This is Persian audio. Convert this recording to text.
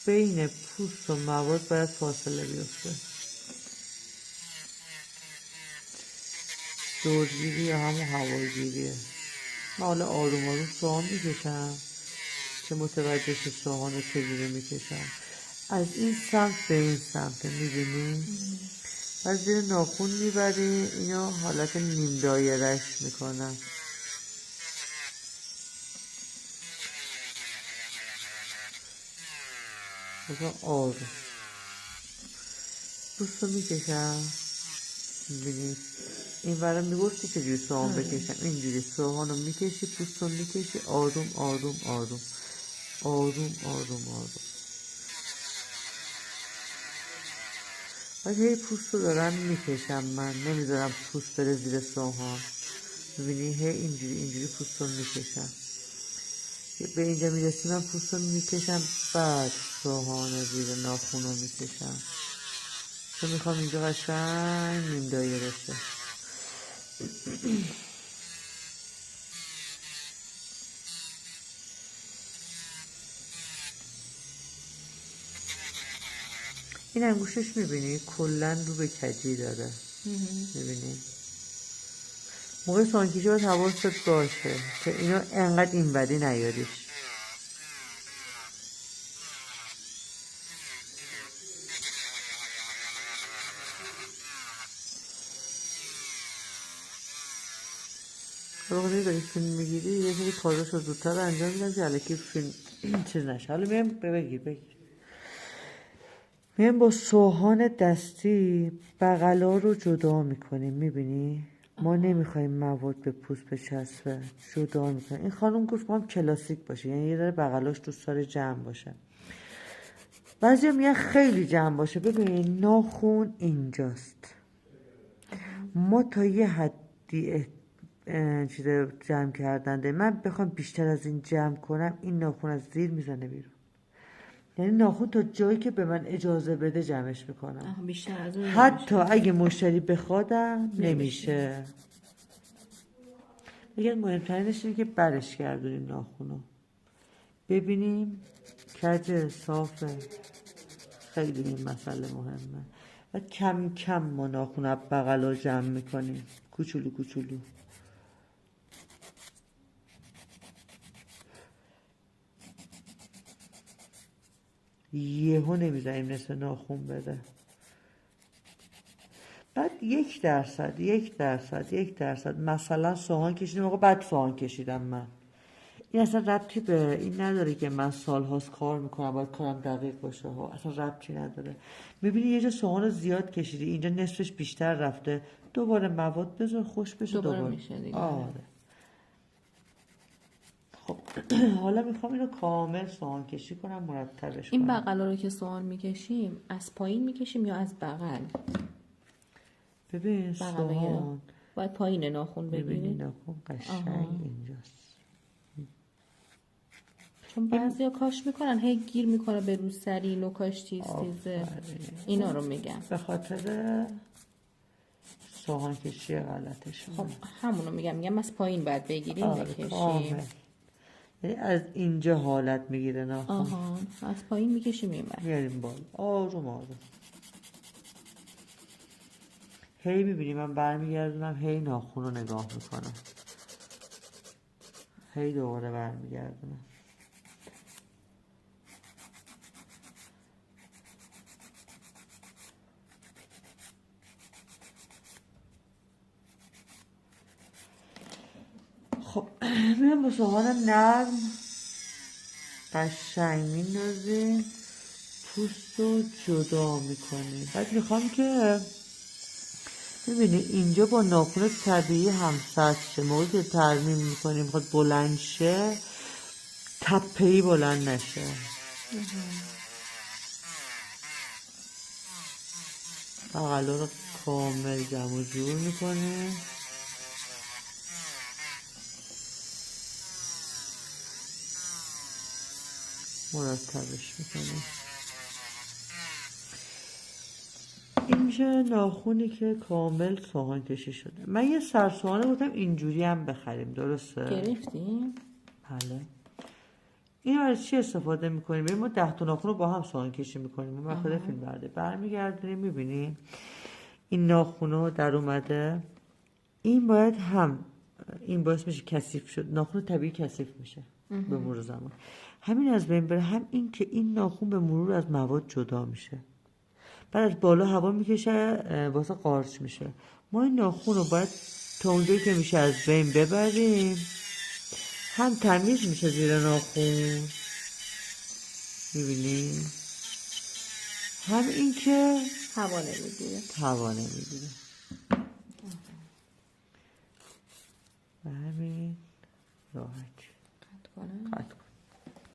بین پوست و مواد باید فاصله بیفته. دورگیری یا همون هواگیریه. من حالا آروم آروم سوهان میکشم که متوجه شه سوهان رو چجوری میکشم. از این سمت به این سمت میبینی؟ از زیر ناخون میبری، اینو حالت نیم دایرهش میکنم. مثلا آروم پوست رو میکشم. میبینی؟ این ورم میگفتی چجوری سوهان بکشم. اینجوری سوهان رو میکشی، پوست رو میکشی، آروم آروم آروم آروم آروم آروم. بعد هی پوست رو دارم میکشم، من نمیذارم پوست بره زیر سوهان. میبینی؟ هی اینجوری پوست رو میکشم. به اینجا میرسی من پوست رو میکشم، بعد سوهان زیر ناخون رو میکشم. تو میخوام اینجا قشنگ نیم دایره شه. این انگوشش میبینی؟ کلن رو به کجی داره. میبینی؟ موقع سوهانکشی باید حواست باشه که اینو انقدر اینوری نیاریش. وقتی داری فیلم میگیری یه سری کارش رو زودتر انجام میدم که الکی فیلم چیز نشه. حالا میام بگیر میام با سوهان دستی بغلا رو جدا میکنیم. میبینی؟ ما نمیخوایم مواد به پوست بچسبه، جدا میکنیم. این خانم گفت ما هم کلاسیک باشه، یعنی یه ذره بغلاش دوست داره جمع باشه. بعضی میگن خیلی جمع باشه. ببین ناخون اینجاست، ما تا یه حدی چیز جمع کردن ده. من بخوام بیشتر از این جمع کنم این ناخون از زیر میزنه بیرون. یعنی ناخون تا جایی که به من اجازه بده جمعش میکنم. بیشتر از اون حتی اگه مشتری بخوادم نمیشه. میگن مهمترینش اینه که برش گردونیم ناخونو. ببینیم کج صافه. خیلی این مسئله مهمه. و کم کم ما ناخون رو بغلا جمع میکنیم، کوچولو کوچولو. یهو نمیزنیم نصف ناخون بده. بعد 1% مثلا سوهان کشیدم، موقع بعد سوهان کشیدم من. این اصلا ربطی به این نداره که من سالهاست کار میکنم باید کارم دقیق باشه ها. اصلا ربطی نداره. میبینی یه جا سوهان رو زیاد کشیدی، اینجا نصفش بیشتر رفته، دوباره مواد بذار خوش بشه دوباره میشه دیگه. آره. خب حالا میخوام اینو کامل سوهان کشی کنم، مرتبش این کنم. بغلا رو که سوهان میکشیم از پایین میکشیم یا از بغل؟ ببین سوهان باید پایین ناخون ببینی بگیری. ناخون قشنگ اینجاست. چون بعضیا کاش میکنن هی گیر میکنه به روسری نوکاش تیزه. اینا رو میگم به خاطر سوهان کشی غلطش. خب همونو میگم از پایین باید بگیریم بکشیم. کامل. یعنی از اینجا حالت میگیره ناخون. از پایین میکشیم این بر میاریم بالا آروم آروم. هی میبینی من برمیگردونم، هی ناخون رو نگاه میکنم، هی دوباره برمیگردونم. خب میام با سوهان نرم قشنگ میندازیم، پوست رو جدا میکنیم. بعد میخوام که ببینی اینجا با ناخون طبیعی همسط شه. موقعی که ترمیم میکنیم میخواد بلند شه، تپه‌ای بلند نشه. بغلا رو کامل جمع و جور میکنه. مرتبش میکنه. این میشه ناخونی که کامل سوهان کشی شده. من یه سرسوهانه بودم اینجوری هم بخریم، درسته؟ گرفتیم؟ بله. این برای چی استفاده میکنیم؟ ببین ما 10 تا ناخن رو با هم سوهان کشی میکنیم. ما مقاله فیلم برده برمیگردونیم میبینیم این ناخن رو در اومده. این باید هم این باعث میشه کثیف شد، ناخن طبیعی کثیف میشه به مرور زمان، همین از بین بره، هم این که این ناخن به مرور از مواد جدا میشه، بعد از بالا هوا میکشه واسه قارچ میشه. ما این ناخن رو باید تا اونجایی که میشه از بین ببریم، هم تمیز میشه زیر ناخن میبینی، هم این که هوا نمیگیره. هوا نمیگیره. و همین راحت قطع کنم. قطع کن.